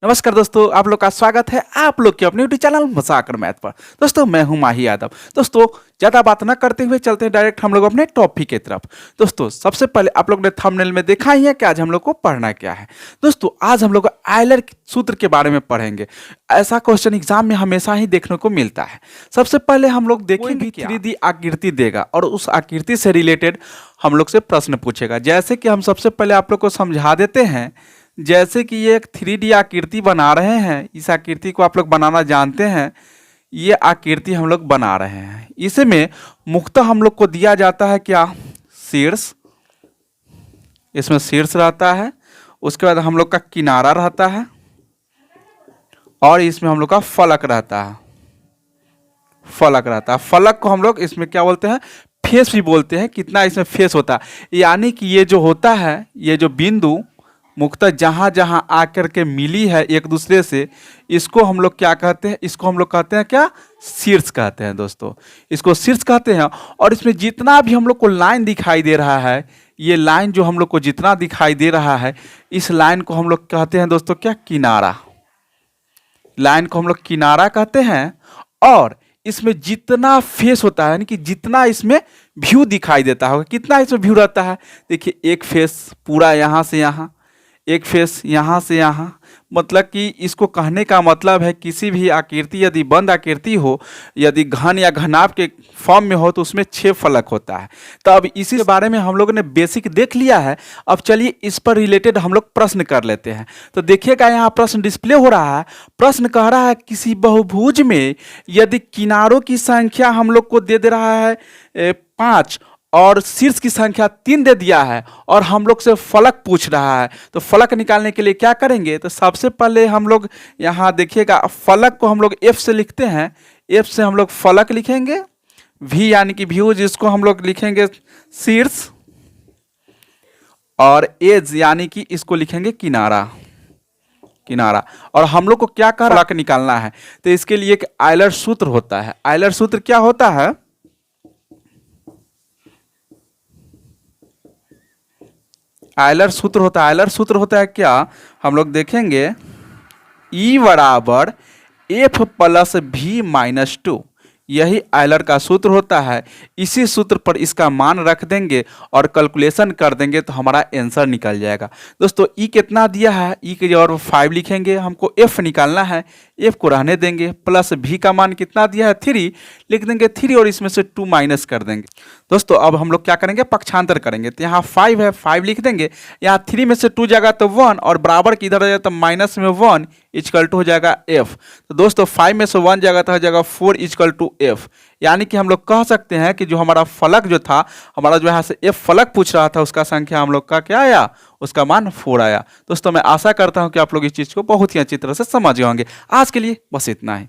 नमस्कार दोस्तों, आप लोग का स्वागत है आप लोग के अपने यूट्यूब चैनल मजाक और मैथ पर। दोस्तों मैं हूं माही यादव। दोस्तों ज़्यादा बात ना करते हुए चलते हैं डायरेक्ट हम लोग अपने टॉपिक की तरफ। दोस्तों सबसे पहले आप लोग ने थंबनेल में देखा ही है कि आज हम लोग को पढ़ना क्या है। दोस्तों आज हम लोग आयलर सूत्र के बारे में पढ़ेंगे। ऐसा क्वेश्चन एग्जाम में हमेशा ही देखने को मिलता है। सबसे पहले हम लोग देखेंगे कि 3D आकृति देगा और उस आकृति से रिलेटेड हम लोग से प्रश्न पूछेगा। जैसे कि हम सबसे पहले आप लोग को समझा देते हैं। जैसे कि ये एक 3D आकृति बना रहे हैं, इस आकृति को आप लोग बनाना जानते हैं। ये आकृति हम लोग बना रहे हैं, इसमें मुख्यतः हम लोग को दिया जाता है क्या, शीर्ष। इसमें शीर्ष रहता है, उसके बाद हम लोग का किनारा रहता है और इसमें हम लोग का फलक रहता है। फलक को हम लोग इसमें क्या बोलते हैं, फेस भी बोलते हैं। कितना इसमें फेस होता है, यानी कि ये जो होता है, ये जो बिंदु मुख्यतः जहाँ जहाँ आकर के मिली है एक दूसरे से, इसको हम लोग क्या कहते हैं, इसको हम लोग कहते हैं क्या, शीर्ष कहते हैं। दोस्तों इसको शीर्ष कहते हैं। और इसमें जितना भी हम लोग को लाइन दिखाई दे रहा है, ये लाइन जो हम लोग को जितना दिखाई दे रहा है, इस लाइन को हम लोग कहते हैं दोस्तों क्या, किनारा। लाइन को हम लोग किनारा कहते हैं। और इसमें जितना फेस होता है, यानी कि जितना इसमें व्यू दिखाई देता होगा, कितना इसमें व्यू रहता है, देखिए एक फेस पूरा यहाँ से यहाँ, एक फेस यहाँ से यहाँ। मतलब कि इसको कहने का मतलब है किसी भी आकृति यदि बंद आकृति हो, यदि घन या घनाभ के फॉर्म में हो, तो उसमें 6 फलक होता है। तो अब इसी के बारे में हम लोगों ने बेसिक देख लिया है। अब चलिए इस पर रिलेटेड हम लोग प्रश्न कर लेते हैं। तो देखिएगा यहाँ प्रश्न डिस्प्ले हो रहा है। प्रश्न कह रहा है किसी बहुभुज में यदि किनारों की संख्या हम लोग को दे दे रहा है 5 और शीर्ष की संख्या 3 दे दिया है और हम लोग से फलक पूछ रहा है, तो फलक निकालने के लिए क्या करेंगे। तो सबसे पहले हम लोग यहाँ देखिएगा, फलक को हम लोग F से लिखते हैं। F से हम लोग फलक लिखेंगे, V यानी कि व्यू, जिसको हम लोग लिखेंगे शीर्ष, और एज यानी कि इसको लिखेंगे किनारा। और हम लोग को क्या कर फलक निकालना है, तो इसके लिए एक आयलर सूत्र होता है। आयलर सूत्र क्या होता है, आयलर सूत्र होता है क्या, हम लोग देखेंगे E बराबर F प्लस V माइनस 2। यही आयलर का सूत्र होता है। इसी सूत्र पर इसका मान रख देंगे और कैलकुलेशन कर देंगे तो हमारा आंसर निकल जाएगा। दोस्तों E कितना दिया है, E के जगह 5 लिखेंगे, हमको F निकालना है, F को रहने देंगे, प्लस V का मान कितना दिया है 3, लिख देंगे 3 और इसमें से 2 माइनस कर देंगे। दोस्तों अब हम लोग क्या करेंगे, पक्षांतर करेंगे। तो यहाँ 5 है, 5 लिख देंगे, यहाँ 3 में से 2 जाएगा तो 1 और बराबर की इधर आ जाए तो माइनस में 1 इक्वल टू हो जाएगा F। तो दोस्तों 5 में से 1 जाएगा तो हो जाएगा 4 इक्वल टू F। यानी कि हम लोग कह सकते हैं कि जो हमारा फलक जो था, हमारा जो यहाँ से F फलक पूछ रहा था, उसका संख्या हम लोग का क्या आया, उसका मान 4 आया। दोस्तों मैं आशा करता हूँ कि आप लोग इस चीज़ को बहुत ही अच्छी तरह से समझ गए होंगे। आज के लिए बस इतना ही।